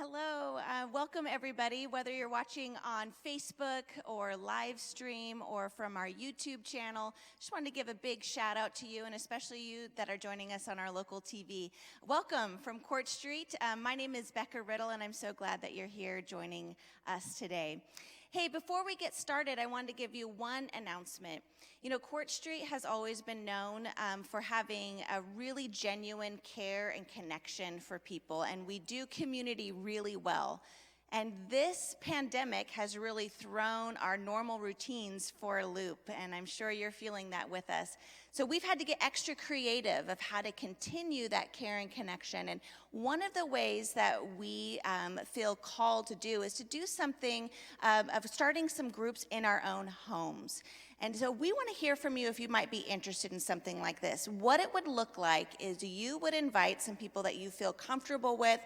Hello, welcome everybody, whether you're watching on Facebook or live stream or from our YouTube channel. Just wanted to give a big shout out to you, and especially you that are joining us on our local TV. Welcome from Court Street. My name is Becca Riddle, and I'm so glad that you're here joining us today. Hey, before we get started, I wanted to give you one announcement. You know, Court Street has always been known for having a really genuine care and connection for people, and we do community really well. And this pandemic has really thrown our normal routines for a loop, and I'm sure you're feeling that with us. So we've had to get extra creative of how to continue that care and connection. And one of the ways that we feel called to do is to do something of starting some groups in our own homes. And so we want to hear from you if you might be interested in something like this. What it would look like is you would invite some people that you feel comfortable with,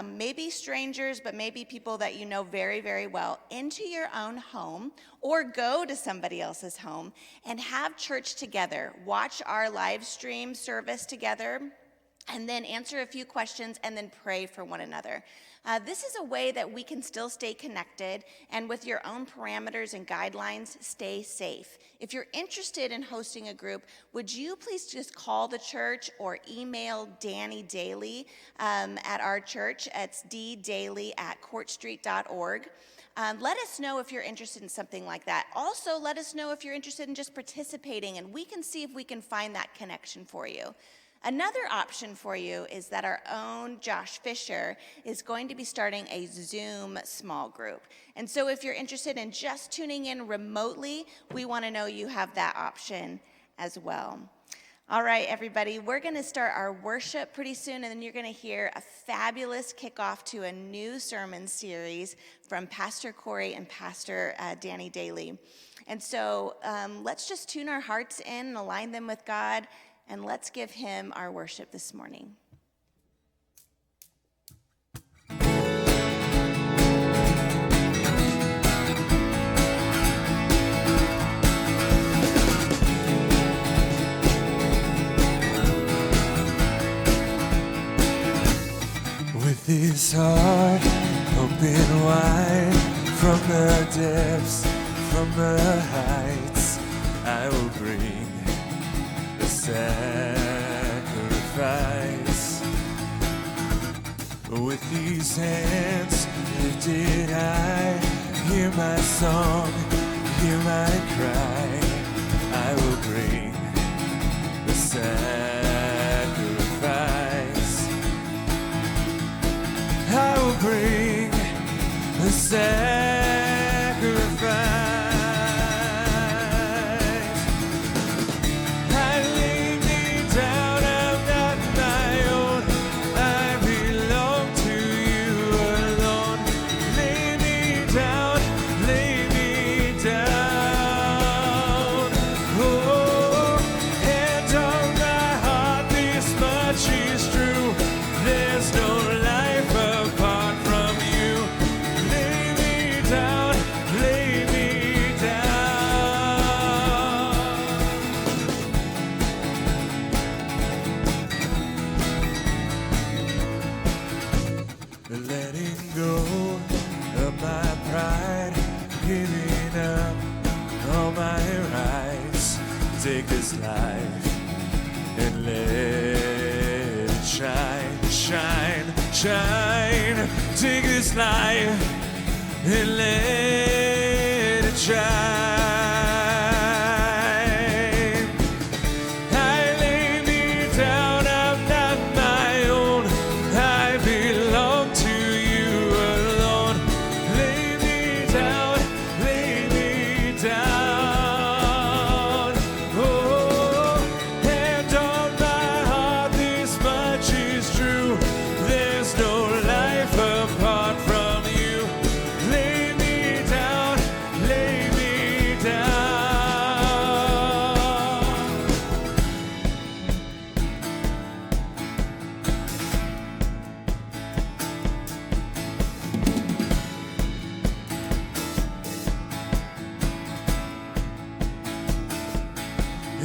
maybe strangers, but maybe people that you know very, very well, into your own home, or go to somebody else's home and have church together. Watch our live stream service together, and then answer a few questions, and then pray for one another. This is a way that we can still stay connected, and with your own parameters and guidelines, stay safe. If you're interested in hosting a group, would you please just call the church or email Danny Daly at our church. It's ddaly@courtstreet.org. Let us know if you're interested in something like that. Also, let us know if you're interested in just participating, and we can see if we can find that connection for you. Another option for you is that our own Josh Fisher is going to be starting a Zoom small group. And so if you're interested in just tuning in remotely, we want to know you have that option as well. All right, everybody, we're going to start our worship pretty soon, and then you're going to hear a fabulous kickoff to a new sermon series from Pastor Corey and Pastor Danny Daly. And so let's just tune our hearts in and align them with God, and let's give him our worship this morning. With this heart open wide, from the depths, from the heights, I will bring the sacrifice. With these hands lifted high, hear my song, hear my cry. I will bring the sacrifice. I will bring the sacrifice. Take this life and let it shine, shine, shine. Take this life and let it shine. I lay me down, I'm not my own. I belong to you alone. Lay me down, lay me down.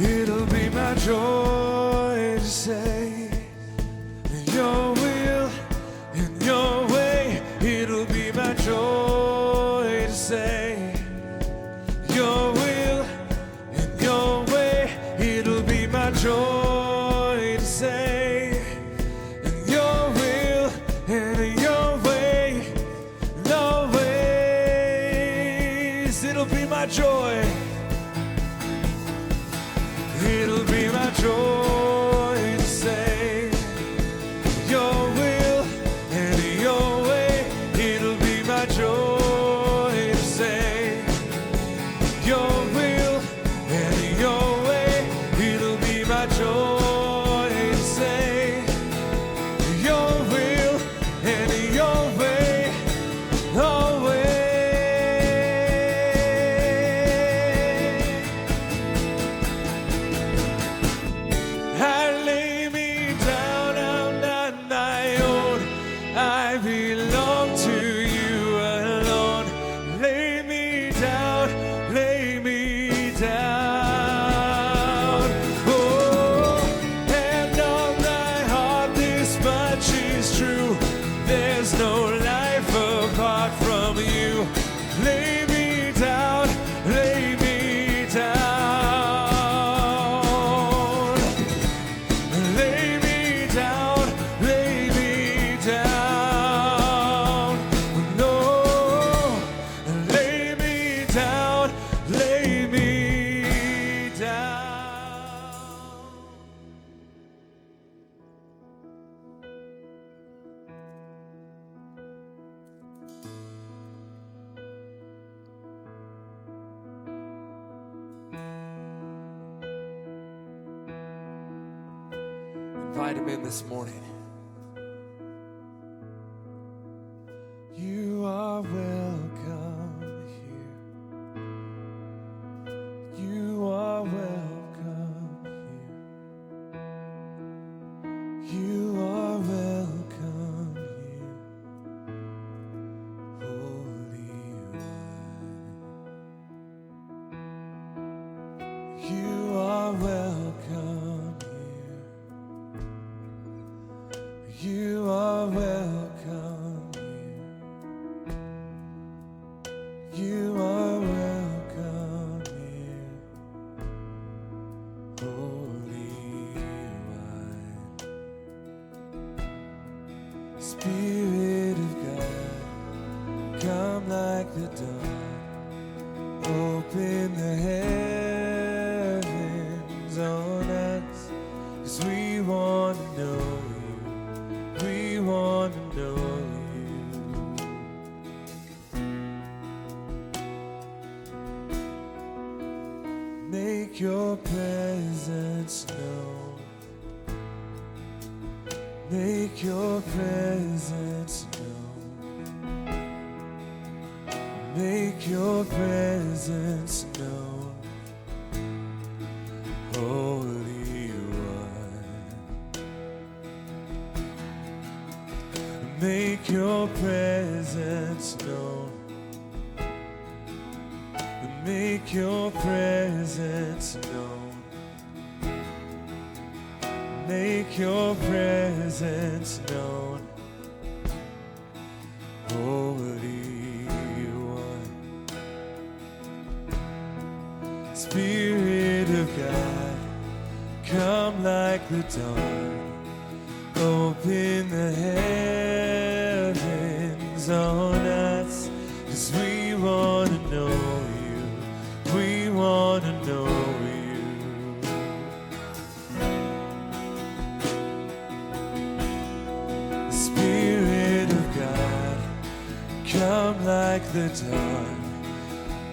It'll be my joy to say, in your will, in your way, joy to say, and your will and your way, no ways. It'll be my joy. It'll be my joy to say, your will and your way. It'll be my joy to say, your will and your way. It'll be my joy to say, your will and your way, always. I lay me down, I'm not my own. I belong to you alone. Lay me down, lay me down. Oh, and on my heart this much is true. There's no life apart from you. Lay me down, lay me down. Lay me down, lay me down. No, lay me down, lay me down. Invite him in this morning. You are welcome here. You are welcome here. You are welcome here. Holy One. You are welcome here. You are welcome here. You are welcome here. Holy One. Spirit of God, come like the dawn. Open the heavens on us, 'cause we want to know you. We want to know you. Make your presence known. Make your presence known. Make your presence known. Holy One. Make your presence known. Make your presence known. Make your presence known. Holy One. Spirit of God, come like the dawn. Open the heavens on us, 'cause we want to know you. We want to know you. Spirit of God, come like the dawn.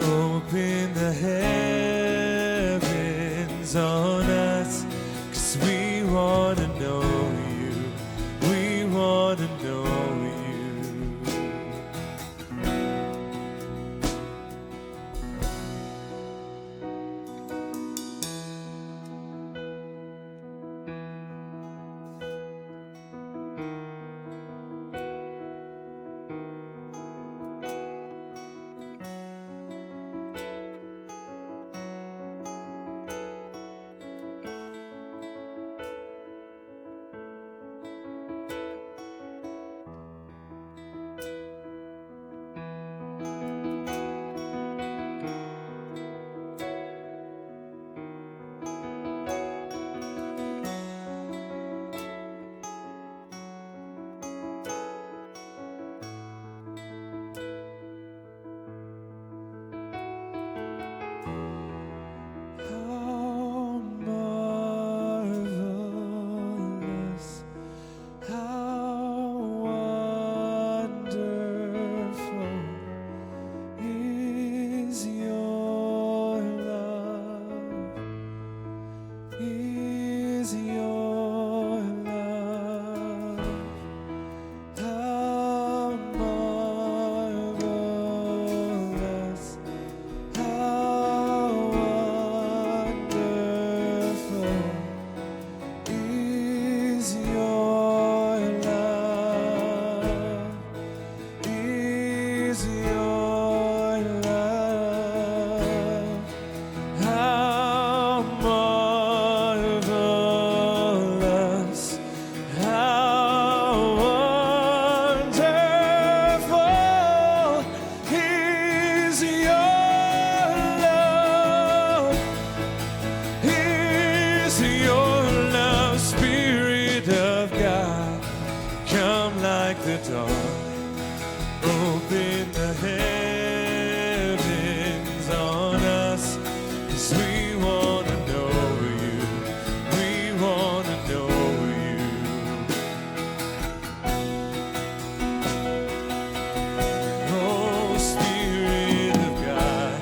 Open the heavens on us, 'cause we want to know you. We want to know you. dawn. Open the heavens on us, 'cause we want to know you. We want to know you. Oh, Spirit of God,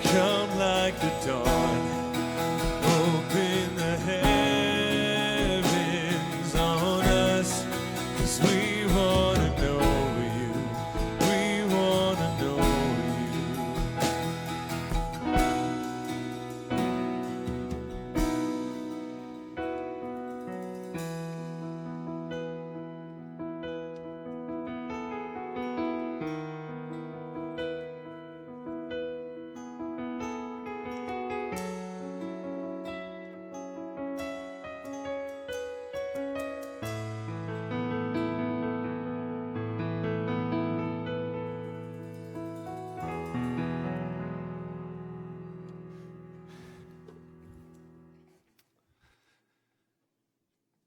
come like the dawn. Open the heavens on us, 'cause we want to know you. We want to know you.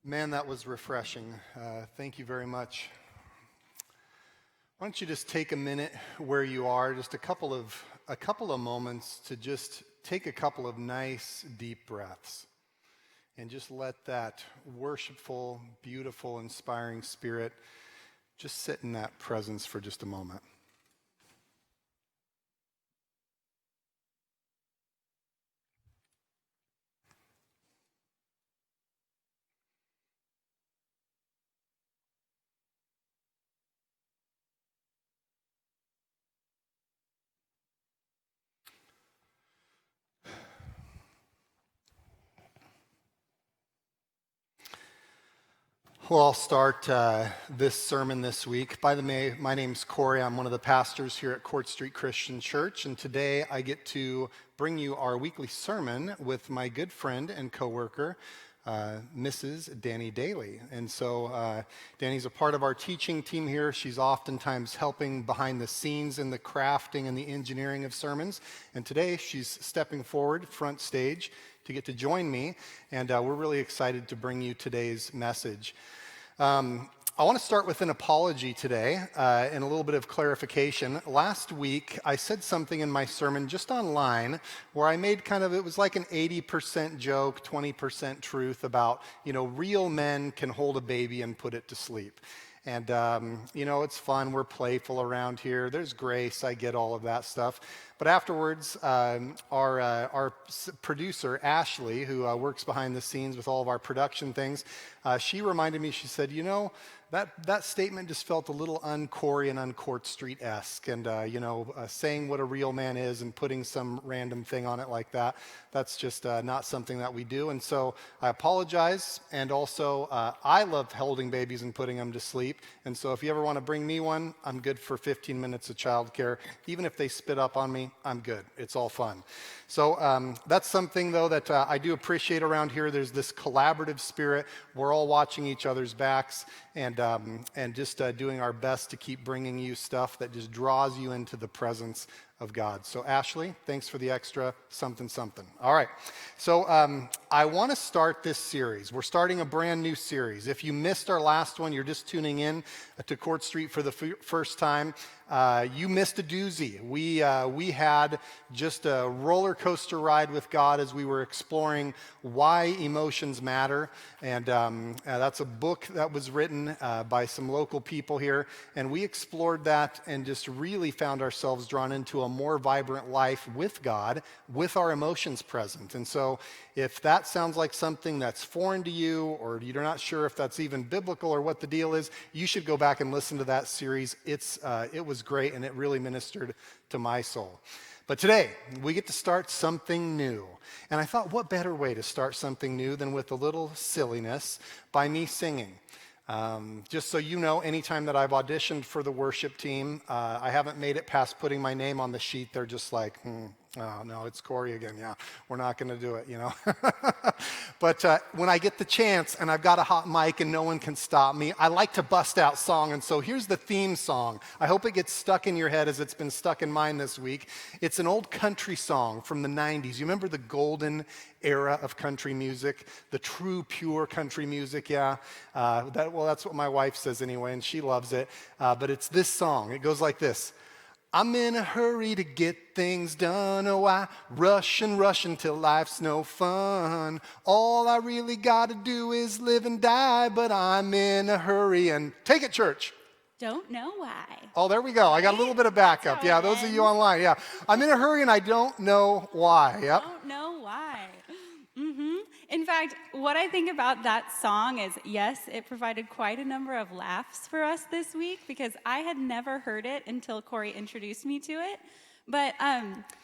Man, that was refreshing. Thank you very much. Why don't you just take a minute where you are, just a couple of moments to just take a couple of nice deep breaths and just let that worshipful, beautiful, inspiring spirit just sit in that presence for just a moment. Well, I'll start this sermon this week. By the way, my name's Corey. I'm one of the pastors here at Court Street Christian Church, and today I get to bring you our weekly sermon with my good friend and coworker, Mrs. Danny Daly. And so Danny's a part of our teaching team here. She's oftentimes helping behind the scenes in the crafting and the engineering of sermons. And today she's stepping forward, front stage, to get to join me. And we're really excited to bring you today's message. I want to start with an apology today and a little bit of clarification. Last week, I said something in my sermon just online where I made it was like an 80% joke, 20% truth about, real men can hold a baby and put it to sleep. And, it's fun. We're playful around here. There's grace. I get all of that stuff. But afterwards, our producer, Ashley, who works behind the scenes with all of our production things, she reminded me, she said, that statement just felt a little un-Corey and un-Court Street-esque. And, saying what a real man is and putting some random thing on it like that, that's just not something that we do. And so I apologize. And also, I love holding babies and putting them to sleep. And so if you ever want to bring me one, I'm good for 15 minutes of childcare. Even if they spit up on me, I'm good. It's all fun. So that's something, though, that I do appreciate around here. There's this collaborative spirit. We're all watching each other's backs and just doing our best to keep bringing you stuff that just draws you into the presence of God. So Ashley, thanks for the extra something. All right. So I want to start this series. We're starting a brand new series. If you missed our last one, you're just tuning in to Court Street for the first time. You missed a doozy. We had just a roller coaster ride with God as we were exploring why emotions matter. And that's a book that was written by some local people here. And we explored that and just really found ourselves drawn into a more vibrant life with God, with our emotions present. And so if that sounds like something that's foreign to you, or you're not sure if that's even biblical or what the deal is, you should go back and listen to that series. It was great, and it really ministered to my soul. But today, we get to start something new. And I thought, what better way to start something new than with a little silliness by me singing? Just so you know, anytime that I've auditioned for the worship team, I haven't made it past putting my name on the sheet. They're just like, Oh, no, it's Corey again. Yeah, we're not going to do it, But when I get the chance and I've got a hot mic and no one can stop me, I like to bust out song. And so here's the theme song. I hope it gets stuck in your head as it's been stuck in mine this week. It's an old country song from the 90s. You remember the golden era of country music, the true, pure country music? Yeah. That's what my wife says anyway, and she loves it. But it's this song. It goes like this. I'm in a hurry to get things done. Oh, I rush and rush until life's no fun. All I really gotta do is live and die, but I'm in a hurry. And take it, church. Don't know why. Oh, there we go. I got a little bit of backup. Yeah, those of you online. Yeah, I'm in a hurry and I don't know why. Yep. Don't know why. In fact, what I think about that song is, yes, it provided quite a number of laughs for us this week because I had never heard it until Corey introduced me to it. But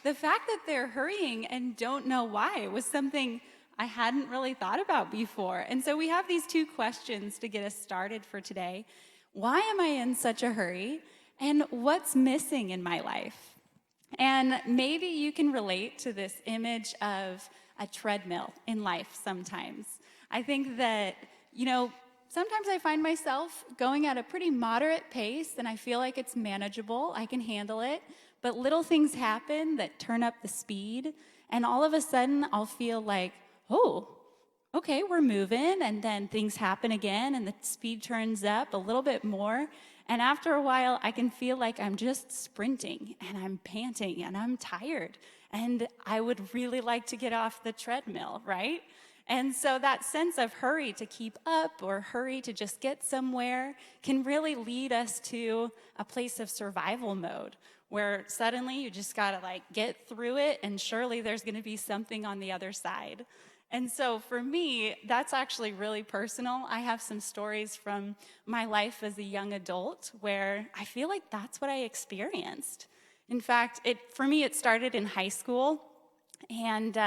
the fact that they're hurrying and don't know why was something I hadn't really thought about before. And so we have these two questions to get us started for today. Why am I in such a hurry? And what's missing in my life? And maybe you can relate to this image of a treadmill in life sometimes. I think that, sometimes I find myself going at a pretty moderate pace and I feel like it's manageable, I can handle it, but little things happen that turn up the speed, and all of a sudden I'll feel like, oh, okay, we're moving, and then things happen again and the speed turns up a little bit more, and after a while I can feel like I'm just sprinting and I'm panting and I'm tired. And I would really like to get off the treadmill, right? And so that sense of hurry to keep up or hurry to just get somewhere can really lead us to a place of survival mode where suddenly you just gotta get through it, and surely there's gonna be something on the other side. And so for me, that's actually really personal. I have some stories from my life as a young adult where I feel like that's what I experienced. In fact, for me, it started in high school, and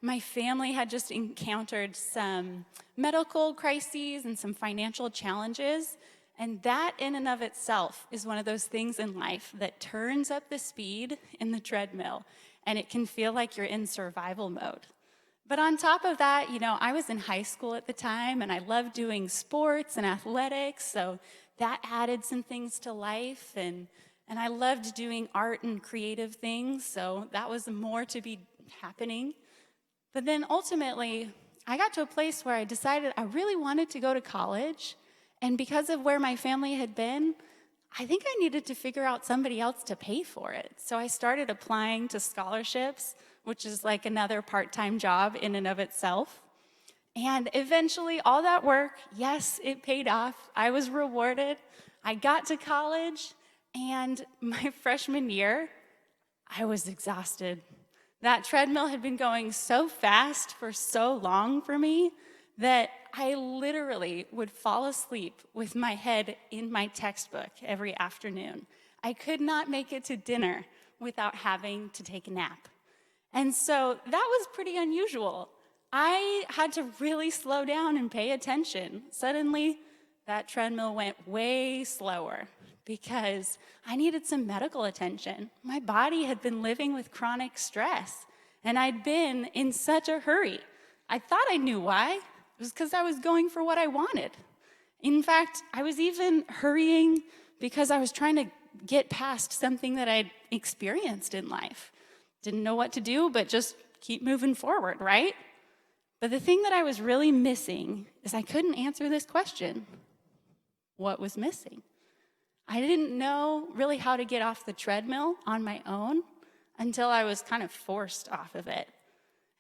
my family had just encountered some medical crises and some financial challenges, and that in and of itself is one of those things in life that turns up the speed in the treadmill, and it can feel like you're in survival mode. But on top of that, I was in high school at the time, and I loved doing sports and athletics, so that added some things to life, and I loved doing art and creative things, so that was more to be happening. But then ultimately, I got to a place where I decided I really wanted to go to college, and because of where my family had been, I think I needed to figure out somebody else to pay for it. So I started applying to scholarships, which is like another part-time job in and of itself. And eventually, all that work, yes, it paid off. I was rewarded. I got to college. And my freshman year, I was exhausted. That treadmill had been going so fast for so long for me that I literally would fall asleep with my head in my textbook every afternoon. I could not make it to dinner without having to take a nap. And so that was pretty unusual. I had to really slow down and pay attention. Suddenly, that treadmill went way slower because I needed some medical attention. My body had been living with chronic stress, and I'd been in such a hurry. I thought I knew why. It was because I was going for what I wanted. In fact, I was even hurrying because I was trying to get past something that I'd experienced in life. Didn't know what to do, but just keep moving forward, right? But the thing that I was really missing is I couldn't answer this question. What was missing? I didn't know really how to get off the treadmill on my own until I was kind of forced off of it.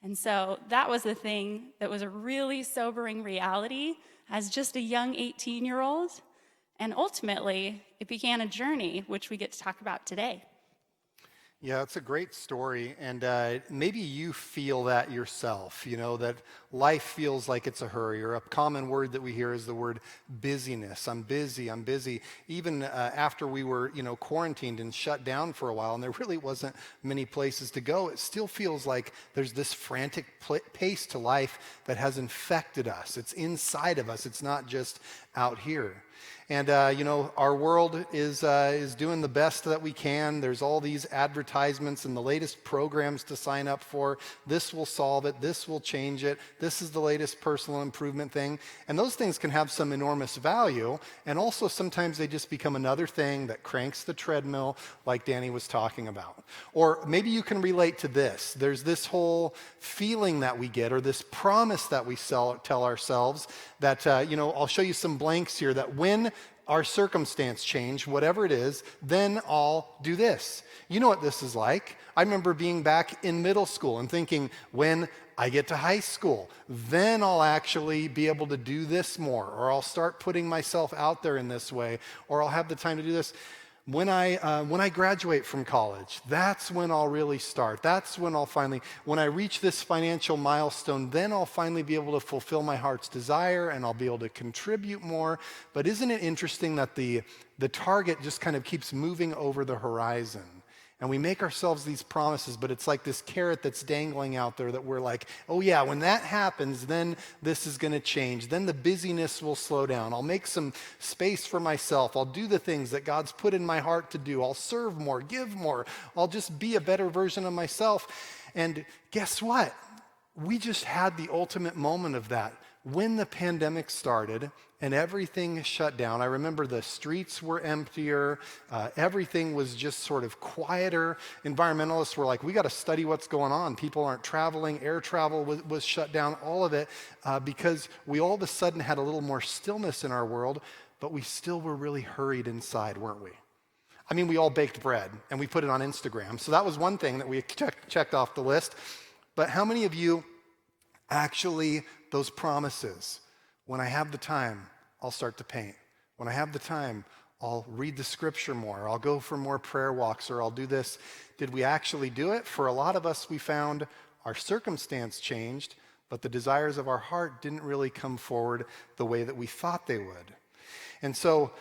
And so that was the thing that was a really sobering reality as just a young 18-year-old. And ultimately, it began a journey, which we get to talk about today. Yeah, it's a great story, and maybe you feel that yourself, that life feels like it's a hurry, or a common word that we hear is the word busyness. I'm busy. Even after we were, quarantined and shut down for a while, and there really wasn't many places to go, it still feels like there's this frantic pace to life that has infected us. It's inside of us. It's not just out here. And, our world is doing the best that we can. There's all these advertisements advertisements and the latest programs to sign up for. This will solve it. This will change it. This is the latest personal improvement thing. And those things can have some enormous value. And also sometimes they just become another thing that cranks the treadmill like Danny was talking about. Or maybe you can relate to this. There's this whole feeling that we get, or this promise that we tell ourselves that, I'll show you some blanks here, that when our circumstance change, whatever it is, then I'll do this. You know what this is like. I remember being back in middle school and thinking, when I get to high school, then I'll actually be able to do this more, or I'll start putting myself out there in this way, or I'll have the time to do this. When I graduate from college, that's when I'll really start. That's when when I reach this financial milestone, then I'll finally be able to fulfill my heart's desire and I'll be able to contribute more. But isn't it interesting that the target just kind of keeps moving over the horizon? And we make ourselves these promises, but it's like this carrot that's dangling out there that we're like, oh yeah, when that happens, then this is going to change. Then the busyness will slow down. I'll make some space for myself. I'll do the things that God's put in my heart to do. I'll serve more, give more. I'll just be a better version of myself. And guess what? We just had the ultimate moment of that. When the pandemic started and everything shut down, I remember the streets were emptier, everything was just sort of quieter. Environmentalists were like, we got to study what's going on. People aren't traveling, air travel was shut down, all of it, because we all of a sudden had a little more stillness in our world, but we still were really hurried inside, weren't we? I mean, we all baked bread and we put it on Instagram, so that was one thing that we checked off the list. But how many of you actually, those promises, when I have the time, I'll start to paint. When I have the time, I'll read the scripture more. I'll go for more prayer walks, or I'll do this. Did we actually do it? For a lot of us, we found our circumstance changed, but the desires of our heart didn't really come forward the way that we thought they would. And so,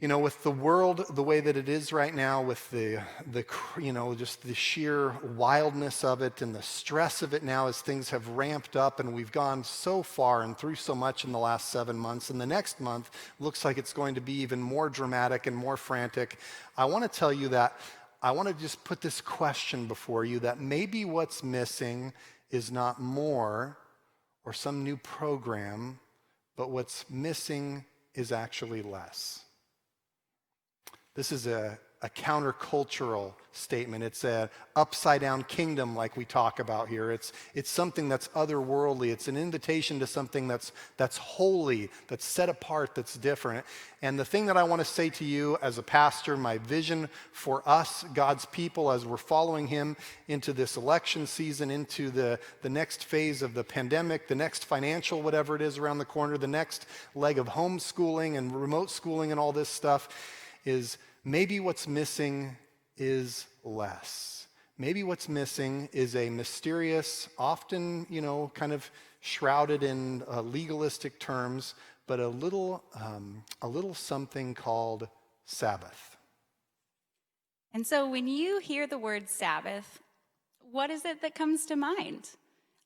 with the world the way that it is right now, with just the sheer wildness of it and the stress of it now as things have ramped up and we've gone so far and through so much in the last 7 months, and the next month looks like it's going to be even more dramatic and more frantic, I want to tell you that I want to just put this question before you, that maybe what's missing is not more or some new program, but what's missing is actually less. This is a countercultural statement. It's an upside-down kingdom like we talk about here. It's something that's otherworldly. It's an invitation to something that's holy, that's set apart, that's different. And the thing that I want to say to you as a pastor, my vision for us, God's people, as we're following him into this election season, into the next phase of the pandemic, the next financial whatever it is around the corner, the next leg of homeschooling and remote schooling and all this stuff, is maybe what's missing is less. Maybe what's missing is a mysterious, often, kind of shrouded in legalistic terms, but a little something called Sabbath. And so when you hear the word Sabbath, what is it that comes to mind?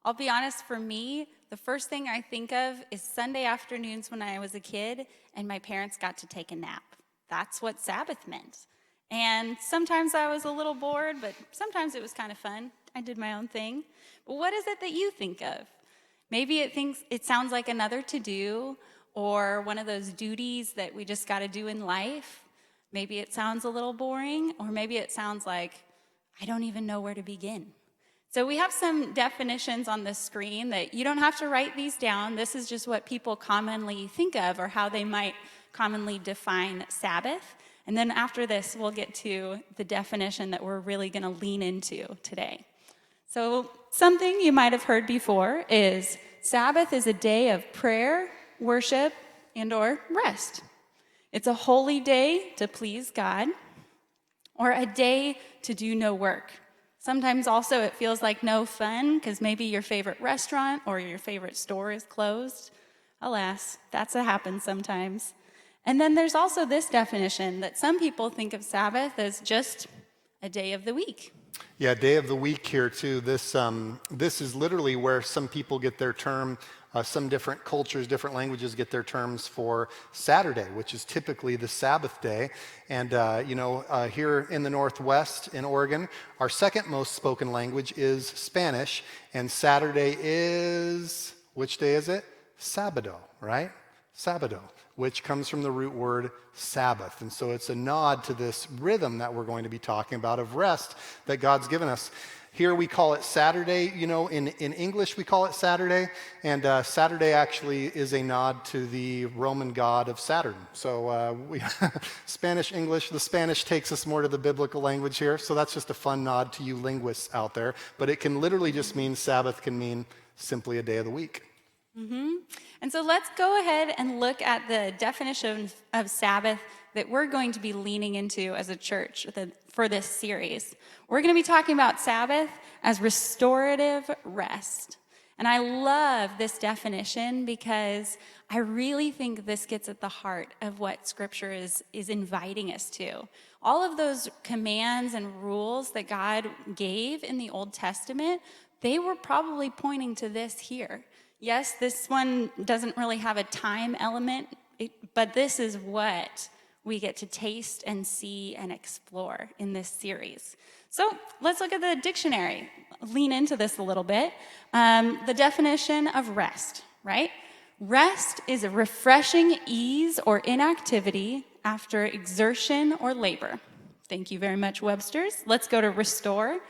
I'll be honest, for me, the first thing I think of is Sunday afternoons when I was a kid and my parents got to take a nap. That's what Sabbath meant. And sometimes I was a little bored, but sometimes it was kind of fun. I did my own thing. But what is it that you think of? Maybe it sounds like another to-do or one of those duties that we just got to do in life. Maybe it sounds a little boring, or maybe it sounds like, I don't even know where to begin. So we have some definitions on the screen that you don't have to write these down. This is just what people commonly think of, or how they might commonly define Sabbath. And then after this, we'll get to the definition that we're really going to lean into today. So something you might have heard before is Sabbath is a day of prayer, worship, and or rest. It's a holy day to please God, or a day to do no work. Sometimes also it feels like no fun because maybe your favorite restaurant or your favorite store is closed. Alas, that's what happens sometimes. And then there's also this definition that some people think of Sabbath as just a day of the week. Yeah, day of the week here too. This is literally where some people get their term Some different cultures, different languages get their terms for Saturday, which is typically the Sabbath day. And, here in the Northwest in Oregon, our second most spoken language is Spanish. And Saturday is, which day is it? Sabado, right? Sabado, which comes from the root word Sabbath. And so it's a nod to this rhythm that we're going to be talking about of rest that God's given us. Here we call it Saturday. In English we call it Saturday, and Saturday actually is a nod to the Roman god of Saturn. So Spanish, English, the Spanish takes us more to the biblical language here, so that's just a fun nod to you linguists out there. But it can literally just mean Sabbath can mean simply a day of the week. Mm-hmm. And so let's go ahead and look at the definition of Sabbath that we're going to be leaning into as a church for this series. We're going to be talking about Sabbath as restorative rest. And I love this definition because I really think this gets at the heart of what Scripture is inviting us to. All of those commands and rules that God gave in the Old Testament, they were probably pointing to this here. Yes, this one doesn't really have a time element, but this is what we get to taste and see and explore in this series. So let's look at the dictionary, lean into this a little bit. The definition of rest, right? Rest is a refreshing ease or inactivity after exertion or labor. Thank you very much, Webster's. Let's go to restore.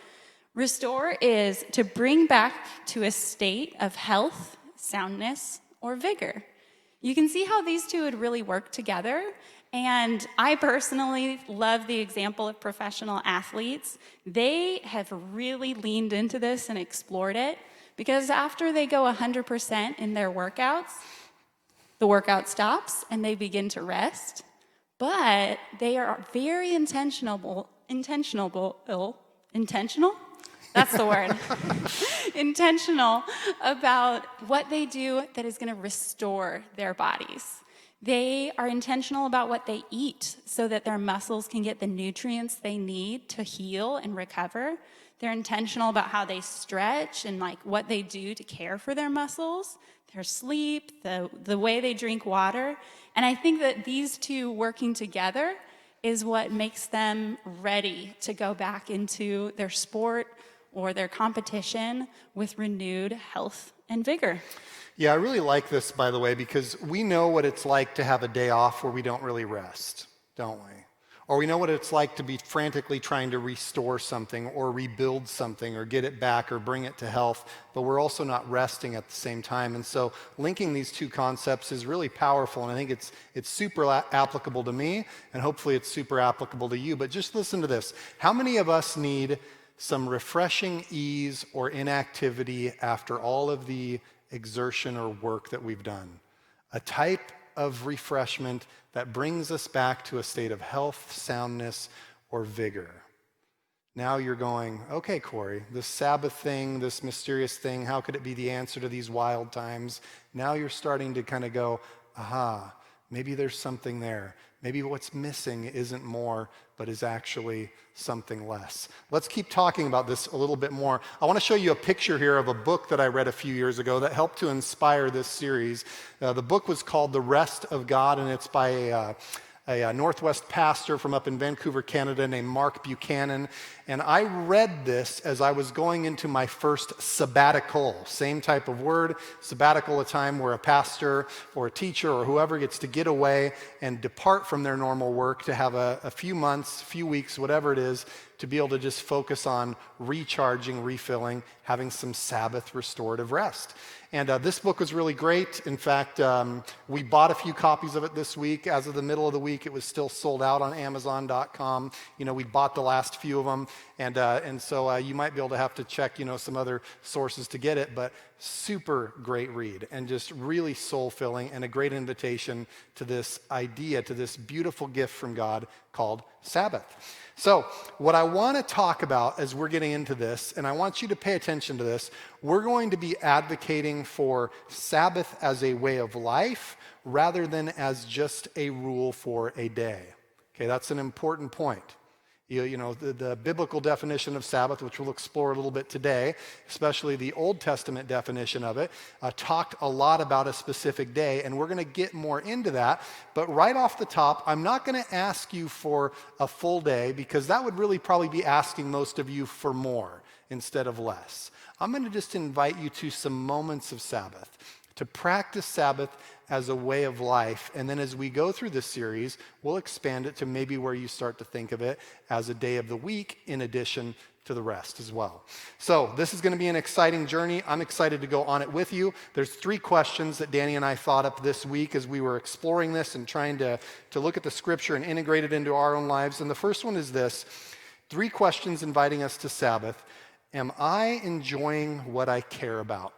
Restore is to bring back to a state of health, soundness, or vigor. You can see how these two would really work together. And I personally love the example of professional athletes. They have really leaned into this and explored it because after they go 100% in their workouts, the workout stops and they begin to rest. But they are very intentional? That's the word. Intentional about what they do that is going to restore their bodies. They are intentional about what they eat so that their muscles can get the nutrients they need to heal and recover. They're intentional about how they stretch and what they do to care for their muscles, their sleep, the way they drink water. And I think that these two working together is what makes them ready to go back into their sport or their competition with renewed health and vigor. Yeah, I really like this, by the way, because we know what it's like to have a day off where we don't really rest, don't we? Or we know what it's like to be frantically trying to restore something or rebuild something or get it back or bring it to health, but we're also not resting at the same time. And so linking these two concepts is really powerful, and I think it's super applicable to me, and hopefully it's super applicable to you. But just listen to this. How many of us need some refreshing ease or inactivity after all of the exertion or work that we've done? A type of refreshment that brings us back to a state of health, soundness, or vigor. Now you're going, okay, Corey, this Sabbath thing, this mysterious thing, how could it be the answer to these wild times? Now you're starting to kind of go, aha, maybe there's something there. Maybe what's missing isn't more, but is actually something less. Let's keep talking about this a little bit more. I want to show you a picture here of a book that I read a few years ago that helped to inspire this series. The book was called The Rest of God, and it's by a Northwest pastor from up in Vancouver, Canada, named Mark Buchanan. And I read this as I was going into my first sabbatical. Same type of word, sabbatical, a time where a pastor or a teacher or whoever gets to get away and depart from their normal work to have a few months, few weeks, whatever it is, to be able to just focus on recharging, refilling, having some Sabbath restorative rest. And this book was really great. In fact, we bought a few copies of it this week. As of the middle of the week, it was still sold out on Amazon.com. We bought the last few of them. And so you might be able to have to check, some other sources to get it. But super great read and just really soul-filling and a great invitation to this idea, to this beautiful gift from God called Sabbath. So what I want to talk about as we're getting into this, and I want you to pay attention to this, we're going to be advocating for Sabbath as a way of life rather than as just a rule for a day. Okay, that's an important point. The biblical definition of Sabbath, which we'll explore a little bit today, especially the Old Testament definition of it, talked a lot about a specific day, and we're going to get more into that. But right off the top, I'm not going to ask you for a full day, because that would really probably be asking most of you for more instead of less. I'm going to just invite you to some moments of Sabbath, to practice Sabbath as a way of life. And then as we go through this series, we'll expand it to maybe where you start to think of it as a day of the week in addition to the rest as well. So this is going to be an exciting journey. I'm excited to go on it with you. There's 3 questions that Danny and I thought up this week as we were exploring this and trying to look at the scripture and integrate it into our own lives. And the first one is this: 3 questions inviting us to Sabbath. Am I enjoying what I care about?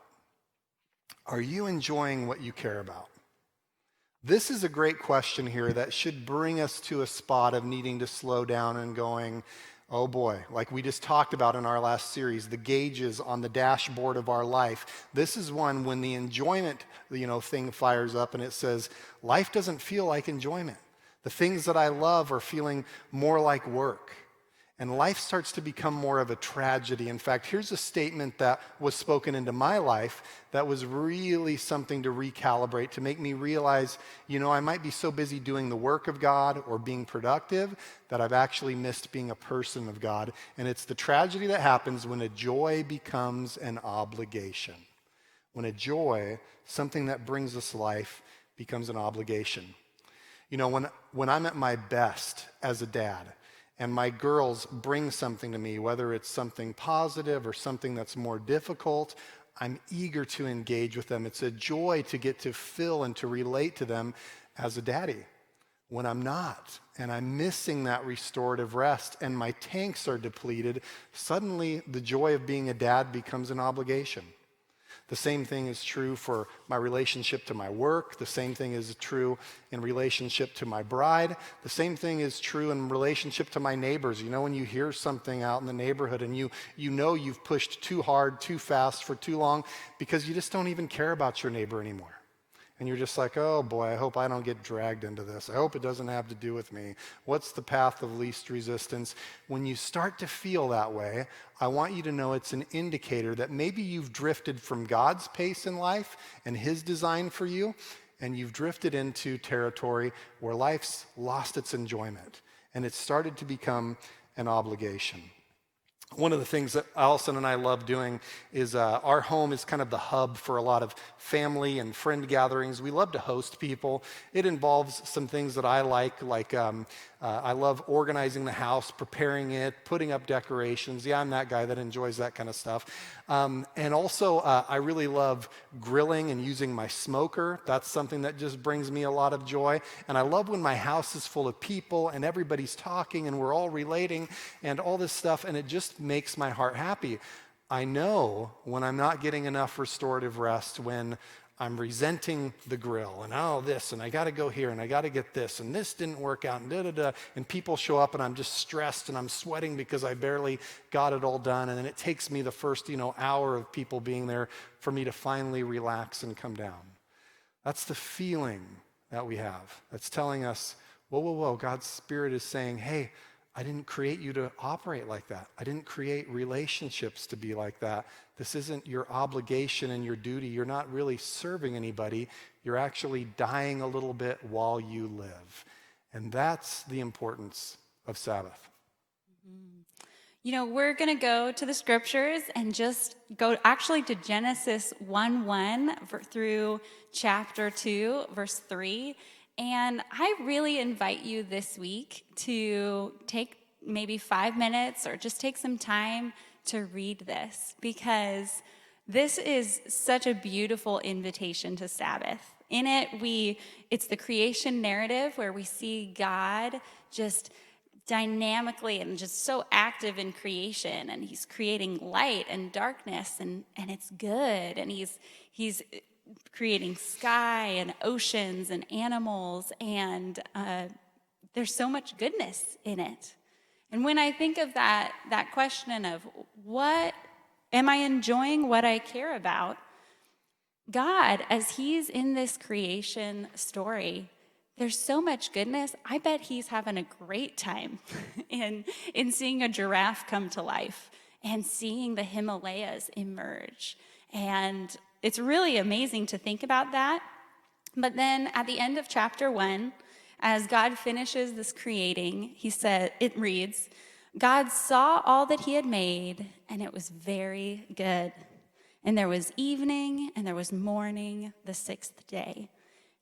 Are you enjoying what you care about? This is a great question here that should bring us to a spot of needing to slow down and going, oh boy, like we just talked about in our last series, the gauges on the dashboard of our life. This is one when the enjoyment, thing fires up and it says, life doesn't feel like enjoyment. The things that I love are feeling more like work. And life starts to become more of a tragedy. In fact, here's a statement that was spoken into my life that was really something to recalibrate, to make me realize, I might be so busy doing the work of God or being productive that I've actually missed being a person of God. And it's the tragedy that happens when a joy becomes an obligation. When a joy, something that brings us life, becomes an obligation. When I'm at my best as a dad, and my girls bring something to me, whether it's something positive or something that's more difficult, I'm eager to engage with them. It's a joy to get to fill and to relate to them as a daddy. When I'm not, and I'm missing that restorative rest, and my tanks are depleted, suddenly the joy of being a dad becomes an obligation. The same thing is true for my relationship to my work. The same thing is true in relationship to my bride. The same thing is true in relationship to my neighbors. When you hear something out in the neighborhood and you know you've pushed too hard, too fast, for too long, because you just don't even care about your neighbor anymore. And you're just like, oh boy, I hope I don't get dragged into this. I hope it doesn't have to do with me. What's the path of least resistance? When you start to feel that way, I want you to know it's an indicator that maybe you've drifted from God's pace in life and His design for you, and you've drifted into territory where life's lost its enjoyment, and it's started to become an obligation. One of the things that Allison and I love doing is our home is kind of the hub for a lot of family and friend gatherings. We love to host people. It involves some things that I like I love organizing the house, preparing it, putting up decorations. Yeah, I'm that guy that enjoys that kind of stuff. And also, I really love grilling and using my smoker. That's something that just brings me a lot of joy. And I love when my house is full of people and everybody's talking and we're all relating and all this stuff, and it just makes my heart happy. I know when I'm not getting enough restorative rest, when I'm resenting the grill and this, and I got to go here, and I got to get this, and this didn't work out, and da-da-da, and people show up, and I'm just stressed, and I'm sweating because I barely got it all done, and then it takes me the first, hour of people being there for me to finally relax and come down. That's the feeling that we have. That's telling us, whoa, God's Spirit is saying, hey, I didn't create you to operate like that. I didn't create relationships to be like that. This isn't your obligation and your duty. You're not really serving anybody. You're actually dying a little bit while you live. And that's the importance of Sabbath. We're going to go to the scriptures and just go actually to Genesis 1:1 through chapter 2, verse 3. And I really invite you this week to take maybe 5 minutes or just take some time to read this, because this is such a beautiful invitation to Sabbath. In it, it's the creation narrative where we see God just dynamically and just so active in creation, and He's creating light and darkness, and it's good, and He's creating sky and oceans and animals, and there's so much goodness in it. And when I think of that question of what am I enjoying, what I care about, God, as He's in this creation story, there's so much goodness. I bet he's having a great time in seeing a giraffe come to life and seeing the Himalayas emerge. And it's really amazing to think about that. But then at the end of chapter 1, as God finishes this creating, it reads, God saw all that he had made, and it was very good. And there was evening, and there was morning, the 6th day.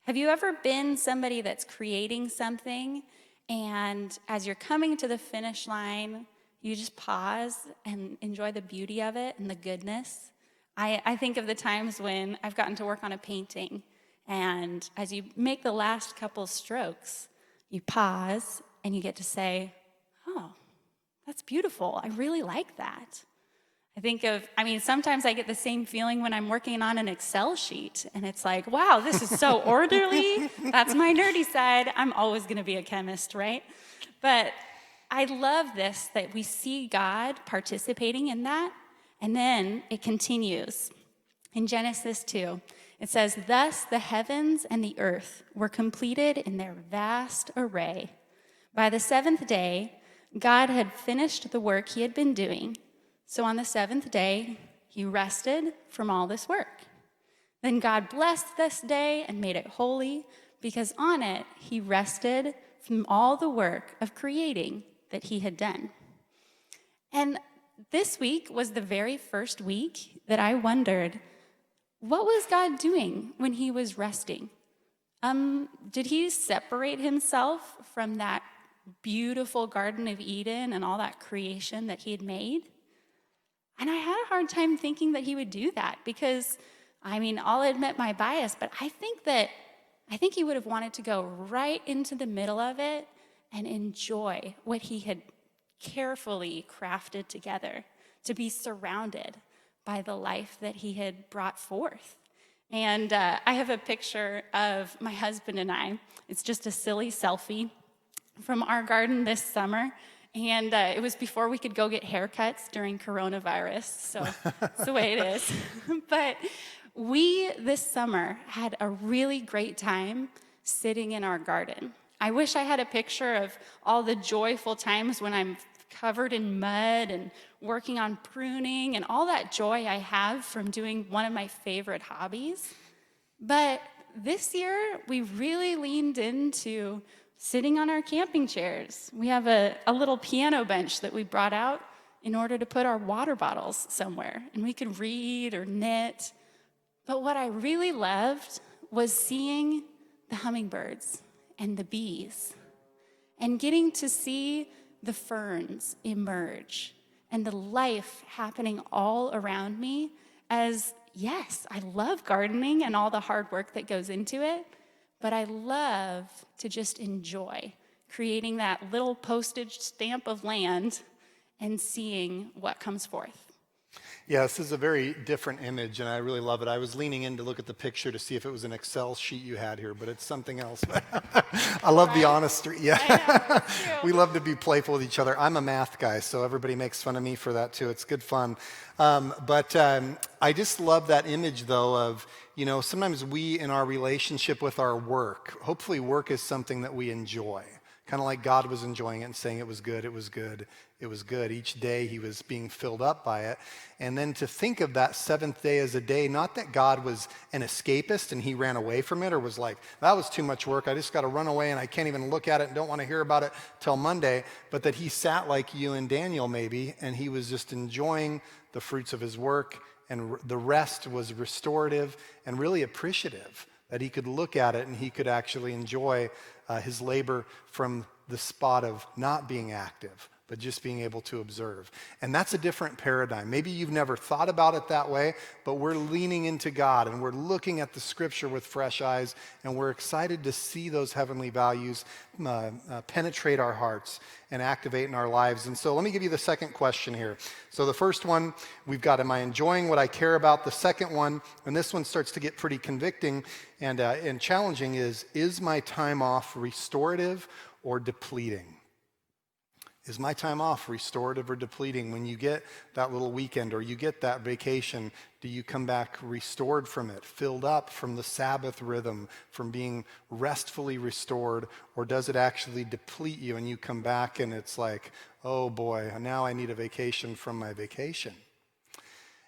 Have you ever been somebody that's creating something, and as you're coming to the finish line, you just pause and enjoy the beauty of it and the goodness? I think of the times when I've gotten to work on a painting, and as you make the last couple strokes, you pause and you get to say, oh, that's beautiful. I really like that. Sometimes I get the same feeling when I'm working on an Excel sheet, and it's like, wow, this is so orderly. That's my nerdy side. I'm always going to be a chemist, right? But I love this, that we see God participating in that, and then it continues. In Genesis 2, it says, thus the heavens and the earth were completed in their vast array. By the 7th day, God had finished the work he had been doing. So on the 7th day, he rested from all this work. Then God blessed this day and made it holy, because on it he rested from all the work of creating that he had done. And this week was the very first week that I wondered, what was God doing when he was resting? Did he separate himself from that beautiful Garden of Eden and all that creation that he had made? And I had a hard time thinking that he would do that because, I'll admit my bias, but I think he would have wanted to go right into the middle of it and enjoy what he had carefully crafted together, to be surrounded by the life that he had brought forth. And I have a picture of my husband and I. It's just a silly selfie from our garden this summer. And it was before we could go get haircuts during coronavirus, so that's the way it is. But we, this summer, had a really great time sitting in our garden. I wish I had a picture of all the joyful times when I'm covered in mud and working on pruning and all that joy I have from doing one of my favorite hobbies. But this year, we really leaned into sitting on our camping chairs. We have a little piano bench that we brought out in order to put our water bottles somewhere, and we could read or knit. But what I really loved was seeing the hummingbirds and the bees and getting to see the ferns emerge and the life happening all around me as, yes, I love gardening and all the hard work that goes into it, but I love to just enjoy creating that little postage stamp of land and seeing what comes forth. Yeah, this is a very different image, and I really love it. I was leaning in to look at the picture to see if it was an Excel sheet you had here, but it's something else. I love the honesty. Yeah, I know, we love to be playful with each other. I'm a math guy, so everybody makes fun of me for that too. It's good fun. But I just love that image, though, of, sometimes we, in our relationship with our work, hopefully work is something that we enjoy. Kind of like God was enjoying it and saying it was good, it was good, it was good. Each day he was being filled up by it. And then to think of that 7th day as a day, not that God was an escapist and he ran away from it or was like, that was too much work, I just got to run away and I can't even look at it and don't want to hear about it till Monday, but that he sat like you and Daniel maybe, and he was just enjoying the fruits of his work, and the rest was restorative and really appreciative, that he could look at it and he could actually enjoy his labor from the spot of not being active, but just being able to observe. And that's a different paradigm. Maybe you've never thought about it that way, but we're leaning into God and we're looking at the scripture with fresh eyes, and we're excited to see those heavenly values penetrate our hearts and activate in our lives. And so let me give you the second question here. So the first one, we've got, am I enjoying what I care about? The second one, and this one starts to get pretty convicting and challenging, is my time off restorative or depleting? Is my time off restorative or depleting? When you get that little weekend or you get that vacation, do you come back restored from it, filled up from the Sabbath rhythm, from being restfully restored, or does it actually deplete you and you come back and it's like, oh boy, now I need a vacation from my vacation?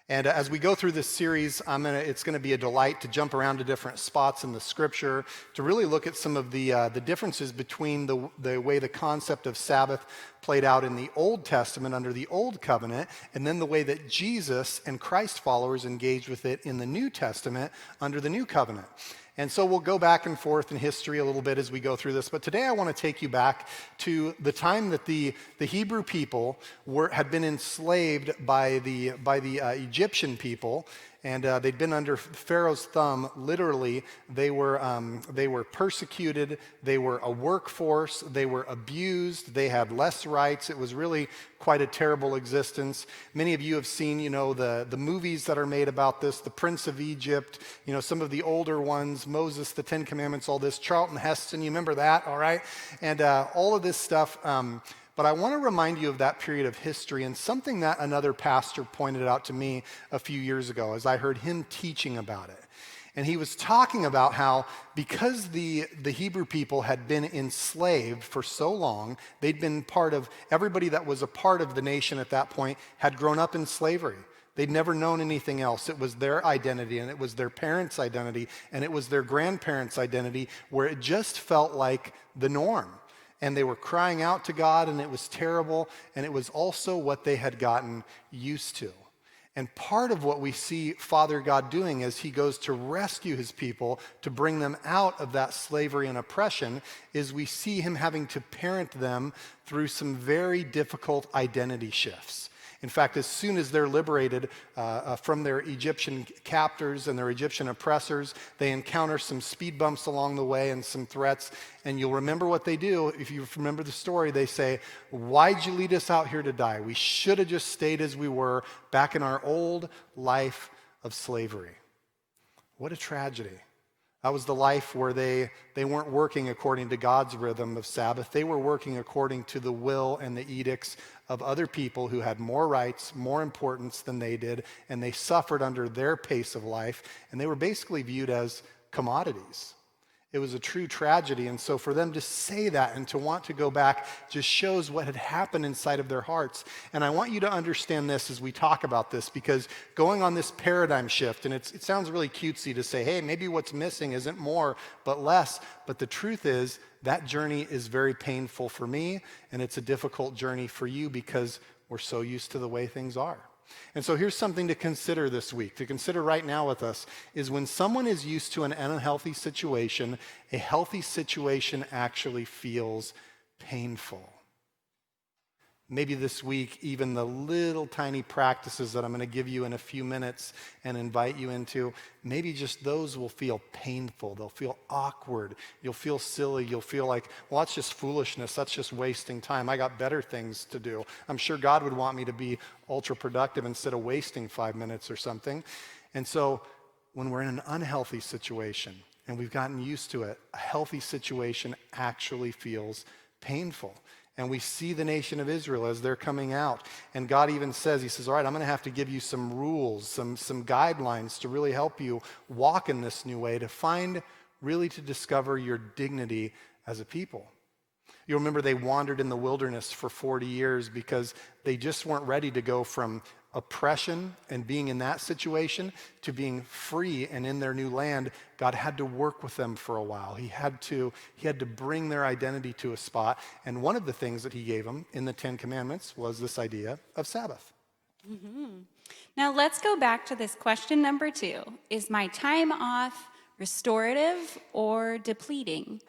And as we go through this series, it's going to be a delight to jump around to different spots in the scripture, to really look at some of the differences between the way the concept of Sabbath played out in the Old Testament under the Old Covenant, and then the way that Jesus and Christ followers engaged with it in the New Testament under the New Covenant. And so we'll go back and forth in history a little bit as we go through this. But today I want to take you back to the time that the Hebrew people had been enslaved by the Egyptian people. And they'd been under Pharaoh's thumb. Literally, they were persecuted. They were a workforce. They were abused. They had less rights. It was really quite a terrible existence. Many of you have seen, the movies that are made about this, The Prince of Egypt, some of the older ones, Moses, the Ten Commandments, all this. Charlton Heston, you remember that, all right? And all of this stuff. But I want to remind you of that period of history and something that another pastor pointed out to me a few years ago as I heard him teaching about it. And he was talking about how because the Hebrew people had been enslaved for so long, they'd been part of, everybody that was a part of the nation at that point had grown up in slavery. They'd never known anything else. It was their identity, and it was their parents' identity, and it was their grandparents' identity, where it just felt like the norm. And they were crying out to God, and it was terrible, and it was also what they had gotten used to. And part of what we see Father God doing as he goes to rescue his people, to bring them out of that slavery and oppression, is we see him having to parent them through some very difficult identity shifts. In fact, as soon as they're liberated from their Egyptian captors and their Egyptian oppressors, they encounter some speed bumps along the way and some threats. And you'll remember what they do. If you remember the story, they say, "Why'd you lead us out here to die? We should have just stayed as we were back in our old life of slavery." What a tragedy. That was the life where they weren't working according to God's rhythm of Sabbath. They were working according to the will and the edicts of other people who had more rights, more importance than they did, and they suffered under their pace of life, and they were basically viewed as commodities. It was a true tragedy, and so for them to say that and to want to go back just shows what had happened inside of their hearts. And I want you to understand this as we talk about this, because going on this paradigm shift, and it sounds really cutesy to say, hey, maybe what's missing isn't more but less, but the truth is that journey is very painful for me, and it's a difficult journey for you because we're so used to the way things are. And so here's something to consider this week, to consider right now with us, is when someone is used to an unhealthy situation, a healthy situation actually feels painful. Maybe this week, even the little tiny practices that I'm going to give you in a few minutes and invite you into, maybe just those will feel painful. They'll feel awkward. You'll feel silly. You'll feel like, well, that's just foolishness. That's just wasting time. I got better things to do. I'm sure God would want me to be ultra productive instead of wasting 5 minutes or something. And so when we're in an unhealthy situation and we've gotten used to it, a healthy situation actually feels painful. And we see the nation of Israel as they're coming out. And God even says, he says, all right, I'm going to have to give you some rules, some guidelines to really help you walk in this new way, to discover your dignity as a people. You remember they wandered in the wilderness for 40 years because they just weren't ready to go from oppression and being in that situation to being free and in their new land. God had to work with them for a while. He had to bring their identity to a spot. And one of the things that he gave them in the 10 Commandments was this idea of Sabbath. Mm-hmm. Now let's go back to this question number 2. Is my time off restorative or depleting?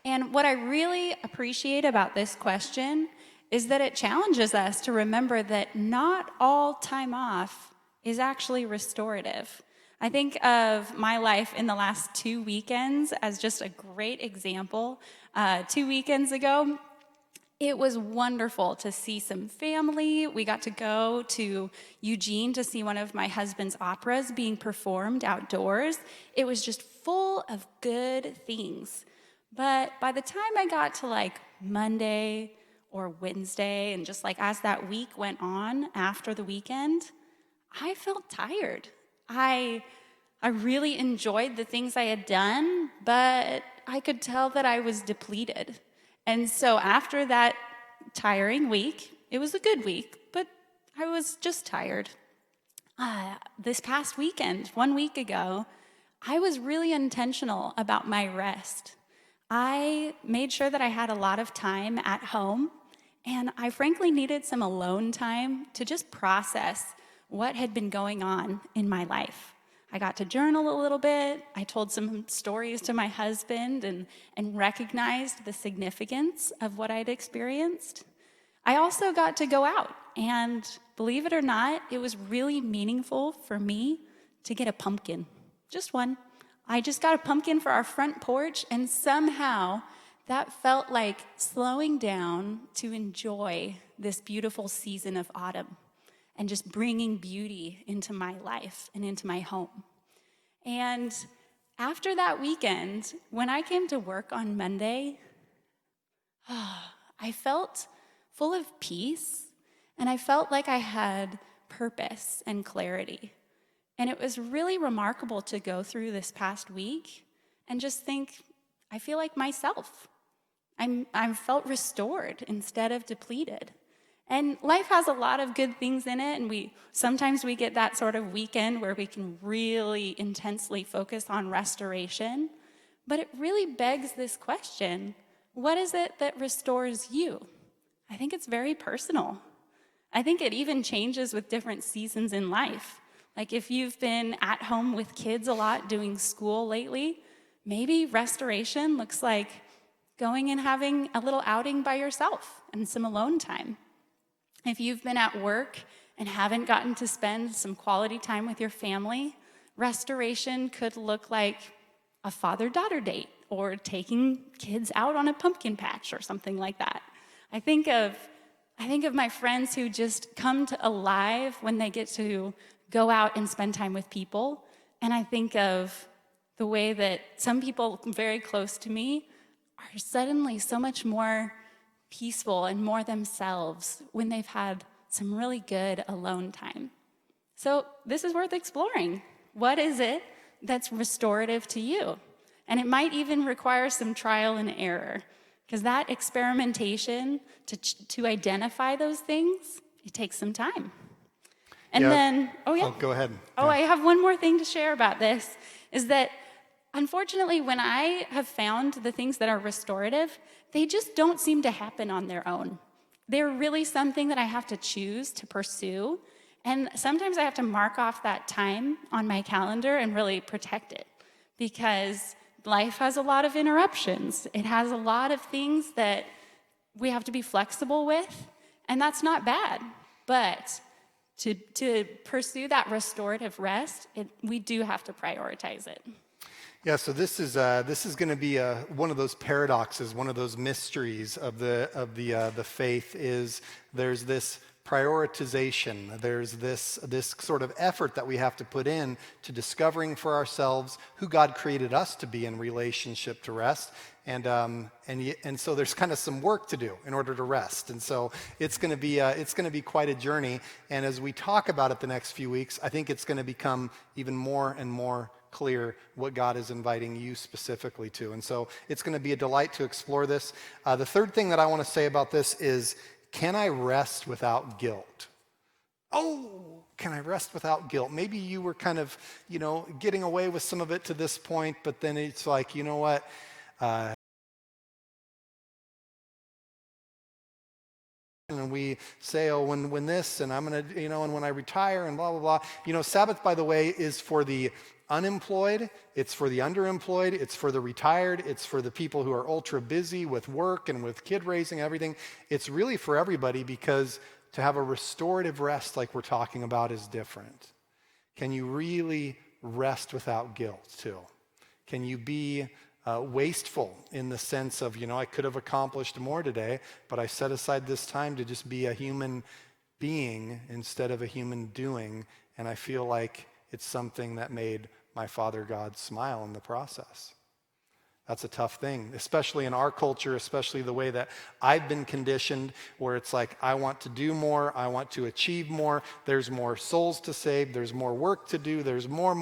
And what I really appreciate about this question is that it challenges us to remember that not all time off is actually restorative. I think of my life in the last 2 weekends as just a great example. 2 weekends ago, it was wonderful to see some family. We got to go to Eugene to see one of my husband's operas being performed outdoors. It was just full of good things. But by the time I got to Monday or Wednesday, and just like as that week went on after the weekend, I felt tired. I really enjoyed the things I had done, but I could tell that I was depleted. And so after that tiring week, it was a good week, but I was just tired. This past weekend, 1 week ago, I was really intentional about my rest. I made sure that I had a lot of time at home, and I frankly needed some alone time to just process what had been going on in my life. I got to journal a little bit. I told some stories to my husband and recognized the significance of what I'd experienced. I also got to go out, and believe it or not, it was really meaningful for me to get a pumpkin, just one. I just got a pumpkin for our front porch, and somehow that felt like slowing down to enjoy this beautiful season of autumn and just bringing beauty into my life and into my home. And after that weekend, when I came to work on Monday, I felt full of peace, and I felt like I had purpose and clarity. And it was really remarkable to go through this past week and just think, I feel like myself. I felt restored instead of depleted. And life has a lot of good things in it, and sometimes we get that sort of weekend where we can really intensely focus on restoration. But it really begs this question, what is it that restores you? I think it's very personal. I think it even changes with different seasons in life. Like if you've been at home with kids a lot doing school lately, maybe restoration looks like going and having a little outing by yourself and some alone time. If you've been at work and haven't gotten to spend some quality time with your family, restoration could look like a father-daughter date or taking kids out on a pumpkin patch or something like that. I think of my friends who just come to alive when they get to go out and spend time with people. And I think of the way that some people very close to me are suddenly so much more peaceful and more themselves when they've had some really good alone time. So this is worth exploring. What is it that's restorative to you? And it might even require some trial and error, because that experimentation to identify those things, it takes some time. And then, go ahead. I have one more thing to share about this, is that unfortunately, when I have found the things that are restorative, they just don't seem to happen on their own. They're really something that I have to choose to pursue. And sometimes I have to mark off that time on my calendar and really protect it, because life has a lot of interruptions. It has a lot of things that we have to be flexible with, and that's not bad. But to pursue that restorative rest, we do have to prioritize it. Yeah, so this is going to be one of those paradoxes, one of those mysteries of the faith. Is there's this prioritization, there's this sort of effort that we have to put in to discovering for ourselves who God created us to be in relationship to rest, and so there's kind of some work to do in order to rest, and so it's going to be quite a journey. And as we talk about it the next few weeks, I think it's going to become even more and more clear what God is inviting you specifically to. And so it's going to be a delight to explore this. The third thing that I want to say about this is, can I rest without guilt? Oh, can I rest without guilt? Maybe you were kind of, getting away with some of it to this point, but then it's like, you know what? And we say, oh, when this, and I'm going to, and when I retire, and blah, blah, blah. Sabbath, by the way, is for the unemployed, it's for the underemployed, it's for the retired, it's for the people who are ultra busy with work and with kid raising and everything. It's really for everybody, because to have a restorative rest like we're talking about is different. Can you really rest without guilt too? Can you be wasteful in the sense of, I could have accomplished more today, but I set aside this time to just be a human being instead of a human doing, and I feel like it's something that made my Father God smile in the process. That's a tough thing, especially in our culture, especially the way that I've been conditioned, where it's like, I want to do more, I want to achieve more, there's more souls to save, there's more work to do, there's more,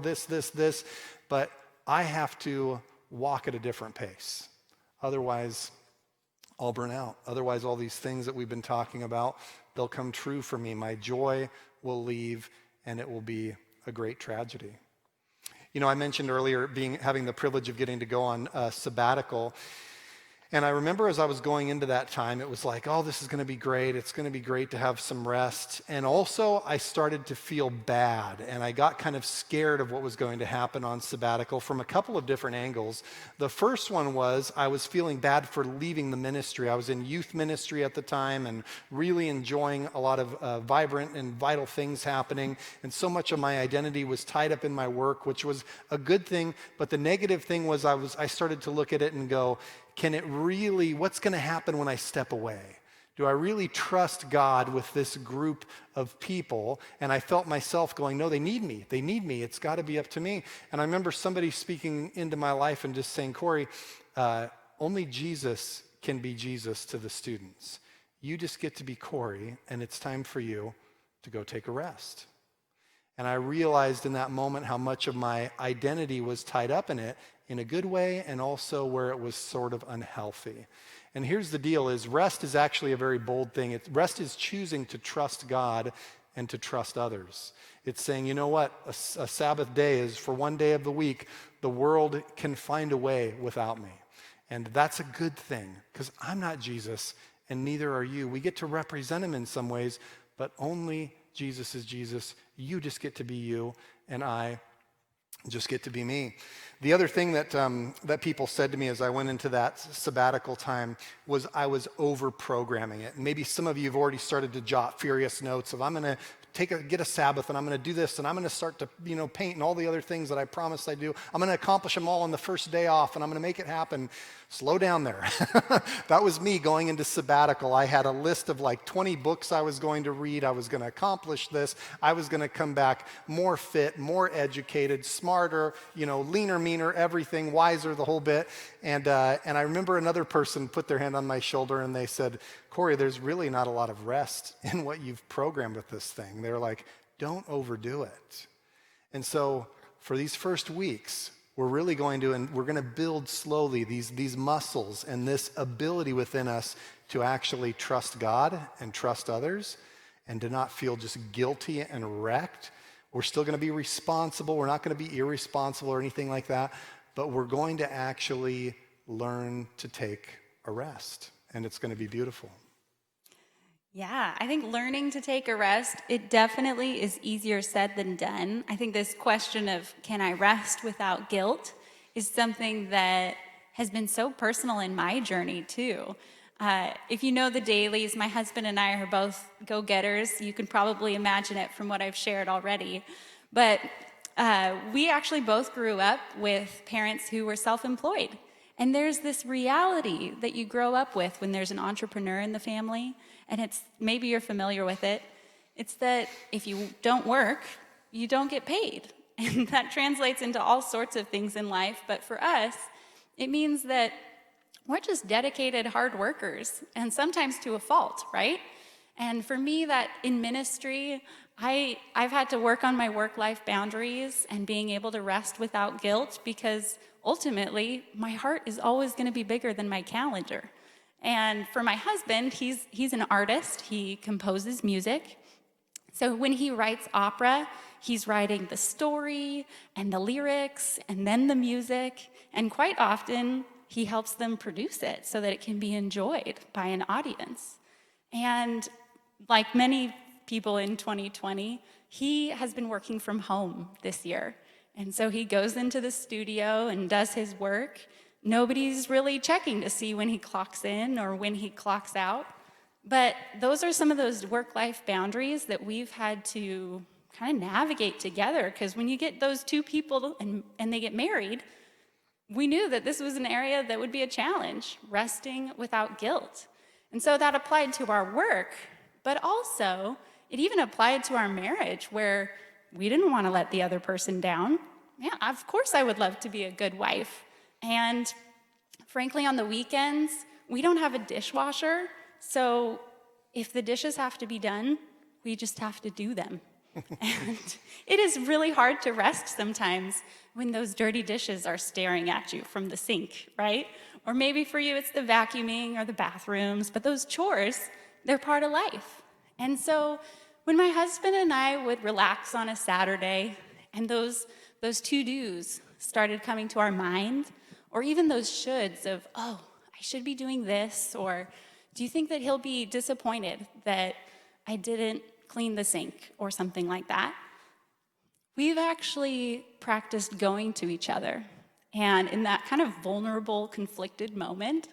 this. But I have to walk at a different pace. Otherwise, I'll burn out. Otherwise, all these things that we've been talking about, they'll come true for me. My joy will leave, and it will be a great tragedy. You know, I mentioned earlier having the privilege of getting to go on a sabbatical. And I remember as I was going into that time, it was like, oh, this is going to be great. It's going to be great to have some rest. And also, I started to feel bad. And I got kind of scared of what was going to happen on sabbatical from a couple of different angles. The first one was I was feeling bad for leaving the ministry. I was in youth ministry at the time and really enjoying a lot of vibrant and vital things happening. And so much of my identity was tied up in my work, which was a good thing. But the negative thing was I started to look at it and go, what's going to happen when I step away? Do I really trust God with this group of people? And I felt myself going, no, they need me. It's got to be up to me. And I remember somebody speaking into my life and just saying, Corey, only Jesus can be Jesus to the students. You just get to be Corey, and it's time for you to go take a rest. And I realized in that moment how much of my identity was tied up in it, in a good way, and also where it was sort of unhealthy. And here's the deal is rest is actually a very bold thing. Rest is choosing to trust God and to trust others. It's saying, you know what, a Sabbath day is for one day of the week, the world can find a way without me. And that's a good thing, because I'm not Jesus, and neither are you. We get to represent him in some ways, but only Jesus is Jesus. You just get to be you, and I just get to be me. The other thing that people said to me as I went into that sabbatical time was I was over-programming it. Maybe some of you have already started to jot furious notes of I'm going to get a Sabbath, and I'm going to do this, and I'm going to start to paint and all the other things that I promised I'd do. I'm going to accomplish them all on the first day off, and I'm going to make it happen. Slow down there. That was me going into sabbatical. I had a list of like 20 books I was going to read. I was going to accomplish this. I was going to come back more fit, more educated, smarter, leaner, meaner, everything, wiser, the whole bit. And I remember another person put their hand on my shoulder and they said, Corey, there's really not a lot of rest in what you've programmed with this thing. They're like, don't overdo it. And so for these first weeks, we're really going to build slowly these muscles and this ability within us to actually trust God and trust others and to not feel just guilty and wrecked. We're still going to be responsible. We're not going to be irresponsible or anything like that, but we're going to actually learn to take a rest, and it's going to be beautiful. Yeah, I think learning to take a rest, it definitely is easier said than done. I think this question of can I rest without guilt is something that has been so personal in my journey too. If you know the dailies, my husband and I are both go-getters. You can probably imagine it from what I've shared already. But we actually both grew up with parents who were self-employed. And there's this reality that you grow up with when there's an entrepreneur in the family, and maybe you're familiar with it. It's that if you don't work, you don't get paid. And that translates into all sorts of things in life. But for us, it means that we're just dedicated hard workers, and sometimes to a fault, right? And for me, that in ministry, I've had to work on my work-life boundaries and being able to rest without guilt, because ultimately, my heart is always going to be bigger than my calendar. And for my husband, he's an artist. He composes music. So when he writes opera, he's writing the story and the lyrics and then the music. And quite often, he helps them produce it so that it can be enjoyed by an audience. And like many people in 2020, he has been working from home this year. And so he goes into the studio and does his work. Nobody's really checking to see when he clocks in or when he clocks out. But those are some of those work-life boundaries that we've had to kind of navigate together, because when you get those two people and they get married, we knew that this was an area that would be a challenge, resting without guilt. And so that applied to our work, but also it even applied to our marriage, where we didn't want to let the other person down. Yeah, of course I would love to be a good wife, And frankly, on the weekends, we don't have a dishwasher, so if the dishes have to be done, we just have to do them. And it is really hard to rest sometimes when those dirty dishes are staring at you from the sink, right? Or maybe for you, it's the vacuuming or the bathrooms, but those chores, they're part of life. And so when my husband and I would relax on a Saturday and those to-dos started coming to our mind, or even those shoulds of, oh, I should be doing this, or do you think that he'll be disappointed that I didn't clean the sink or something like that? We've actually practiced going to each other. And in that kind of vulnerable, conflicted moment,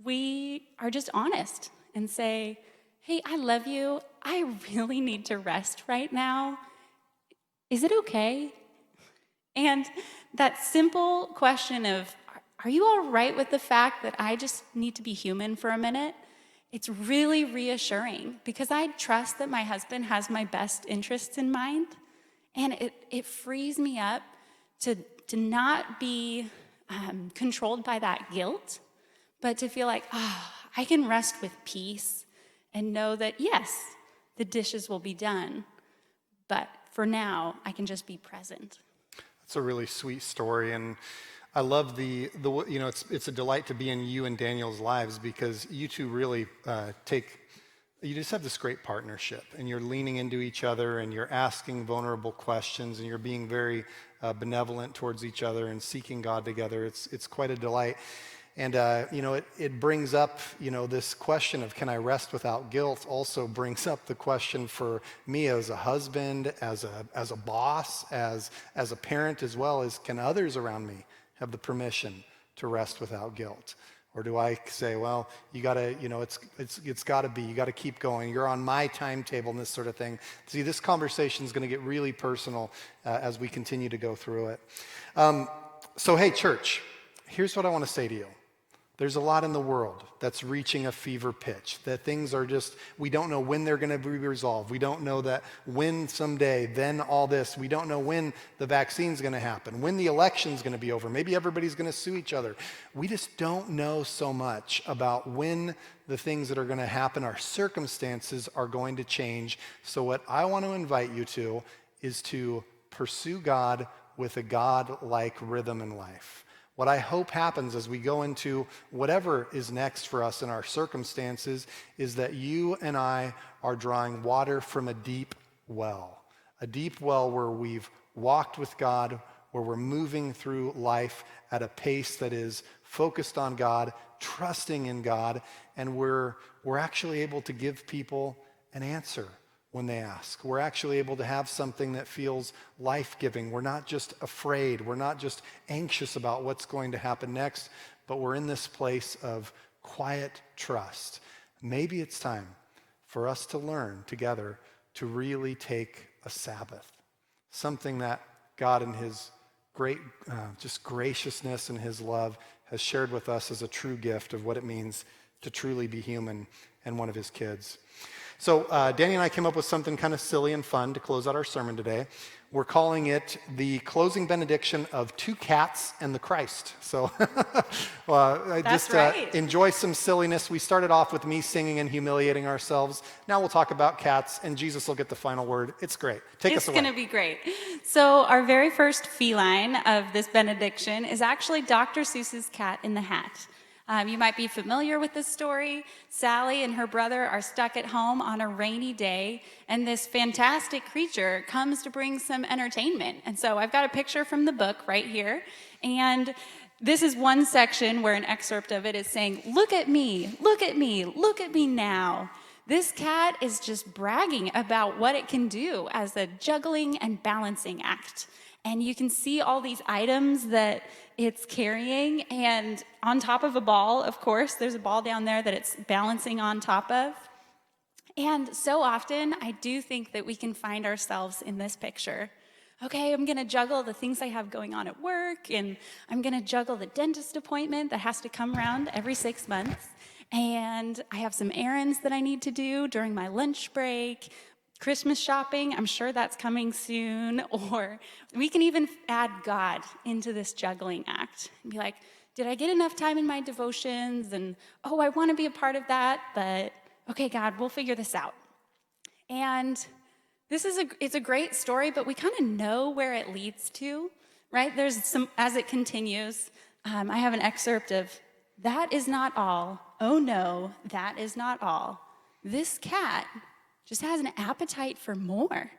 we are just honest and say, hey, I love you. I really need to rest right now. Is it okay? And that simple question of, are you all right with the fact that I just need to be human for a minute? It's really reassuring because I trust that my husband has my best interests in mind, and it frees me up to not be controlled by that guilt, but to feel like, I can rest with peace and know that, yes, the dishes will be done, but for now, I can just be present. It's a really sweet story, and I love it's a delight to be in you and Daniel's lives because you two really you just have this great partnership, and you're leaning into each other, and you're asking vulnerable questions, and you're being very benevolent towards each other and seeking God together. It's quite a delight. And, it brings up, this question of can I rest without guilt also brings up the question for me as a husband, as a boss, as a parent, as well as can others around me have the permission to rest without guilt? Or do I say, well, you gotta, it's gotta be, you gotta keep going. You're on my timetable and this sort of thing. See, this conversation is gonna get really personal as we continue to go through it. So, hey, church, here's what I wanna say to you. There's a lot in the world that's reaching a fever pitch, that things are just, we don't know when they're going to be resolved. We don't know that when someday, then all this. We don't know when the vaccine's going to happen, when the election's going to be over. Maybe everybody's going to sue each other. We just don't know so much about when the things that are going to happen, our circumstances are going to change. So what I want to invite you to is to pursue God with a God-like rhythm in life. What I hope happens as we go into whatever is next for us in our circumstances is that you and I are drawing water from a deep well where we've walked with God, where we're moving through life at a pace that is focused on God, trusting in God, and we're actually able to give people an answer when they ask. We're actually able to have something that feels life-giving. We're not just afraid. We're not just anxious about what's going to happen next, but we're in this place of quiet trust. Maybe it's time for us to learn together to really take a Sabbath, something that God in his great just graciousness and his love has shared with us as a true gift of what it means to truly be human and one of his kids. So Danny and I came up with something kind of silly and fun to close out our sermon today. We're calling it the closing benediction of Two Cats and the Christ. So enjoy some silliness. We started off with me singing and humiliating ourselves. Now we'll talk about cats, and Jesus will get the final word. It's great. Take us away. It's going to be great. So our very first feline of this benediction is actually Dr. Seuss's Cat in the Hat. You might be familiar with this story. Sally and her brother are stuck at home on a rainy day, and this fantastic creature comes to bring some entertainment. And so I've got a picture from the book right here, and this is one section where an excerpt of it is saying, look at me, look at me, look at me now. This cat is just bragging about what it can do as a juggling and balancing act. And you can see all these items that it's carrying, and on top of a ball, of course, there's a ball down there that it's balancing on top of. And so often, I do think that we can find ourselves in this picture. Okay, I'm gonna juggle the things I have going on at work, and I'm gonna juggle the dentist appointment that has to come around every 6 months, and I have some errands that I need to do during my lunch break. Christmas shopping, I'm sure that's coming soon. Or we can even add God into this juggling act and be like, did I get enough time in my devotions? And, oh, I want to be a part of that, but okay, God, we'll figure this out. And it's a great story, but we kind of know where it leads to, right? There's some, as it continues, I have an excerpt of, that is not all. Oh no, that is not all. This cat just has an appetite for more.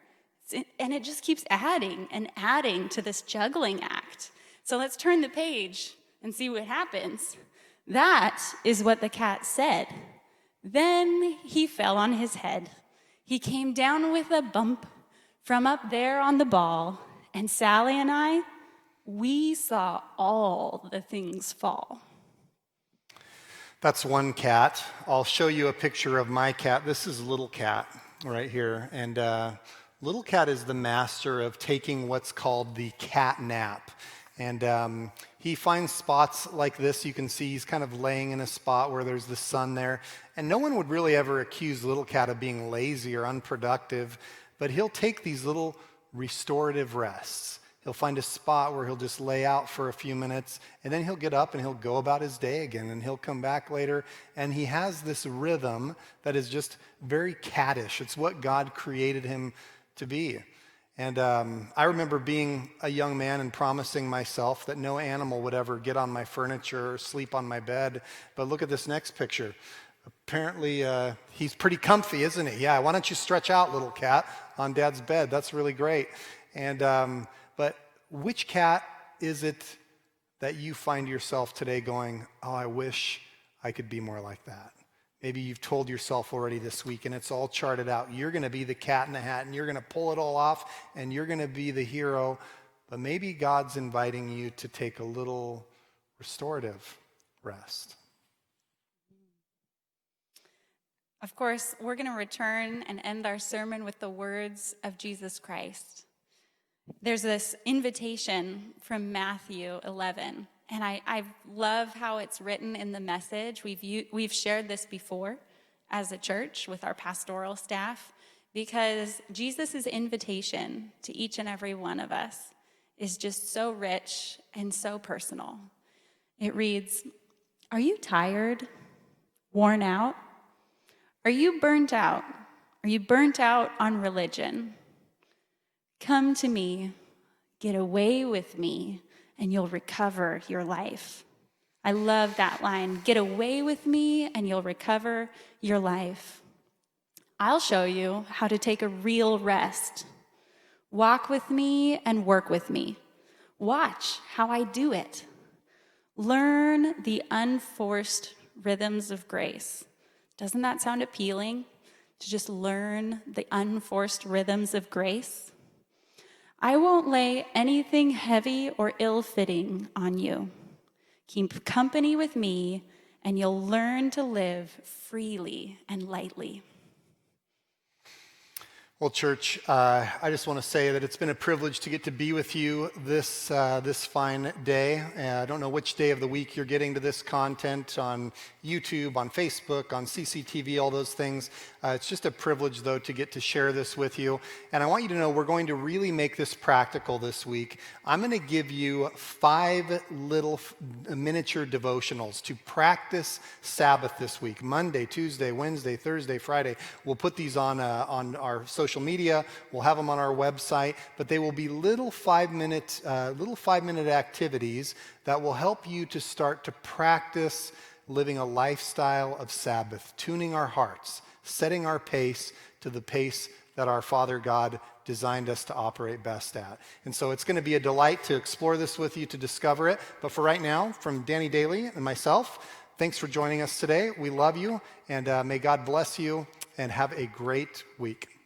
And it just keeps adding and adding to this juggling act. So let's turn the page and see what happens. That is what the cat said. Then he fell on his head. He came down with a bump from up there on the ball, and Sally and I, we saw all the things fall. That's one cat. I'll show you a picture of my cat. This is Little Cat right here. And Little Cat is the master of taking what's called the cat nap. And he finds spots like this. You can see he's kind of laying in a spot where there's the sun there. And no one would really ever accuse Little Cat of being lazy or unproductive, but he'll take these little restorative rests. He'll find a spot where he'll just lay out for a few minutes, and then he'll get up and he'll go about his day again, and he'll come back later. And he has this rhythm that is just very cattish. It's what God created him to be. And I remember being a young man and promising myself that no animal would ever get on my furniture or sleep on my bed. But look at this next picture. Apparently, he's pretty comfy, isn't he? Yeah, why don't you stretch out, Little Cat, on Dad's bed? That's really great. And but which cat is it that you find yourself today going, oh, I wish I could be more like that? Maybe you've told yourself already this week, and it's all charted out. You're going to be the cat in the hat, and you're going to pull it all off, and you're going to be the hero. But maybe God's inviting you to take a little restorative rest. Of course, we're going to return and end our sermon with the words of Jesus Christ. There's this invitation from Matthew 11, and I love how it's written in the Message. We've shared this before as a church with our pastoral staff, because Jesus' invitation to each and every one of us is just so rich and so personal. It reads, "Are you tired, worn out? Are you burnt out? Are you burnt out on religion? Come to me, get away with me, and you'll recover your life." I love that line. Get away with me, and you'll recover your life. I'll show you how to take a real rest. Walk with me and work with me. Watch how I do it. Learn the unforced rhythms of grace. Doesn't that sound appealing? To just learn the unforced rhythms of grace? I won't lay anything heavy or ill-fitting on you. Keep company with me, and you'll learn to live freely and lightly. Well, church, I just want to say that it's been a privilege to get to be with you this fine day. I don't know which day of the week you're getting to this content, on YouTube, on Facebook, on CCTV, all those things. It's just a privilege, though, to get to share this with you. And I want you to know we're going to really make this practical this week. I'm going to give you 5 little miniature devotionals to practice Sabbath this week. Monday, Tuesday, Wednesday, Thursday, Friday. We'll put these on our social media. We'll have them on our website. But they will be little 5-minute activities that will help you to start to practice living a lifestyle of Sabbath, tuning our hearts, setting our pace to the pace that our Father God designed us to operate best at. And so it's going to be a delight to explore this with you, to discover it. But for right now, from Danny Daly and myself, thanks for joining us today. We love you, and may God bless you, and have a great week.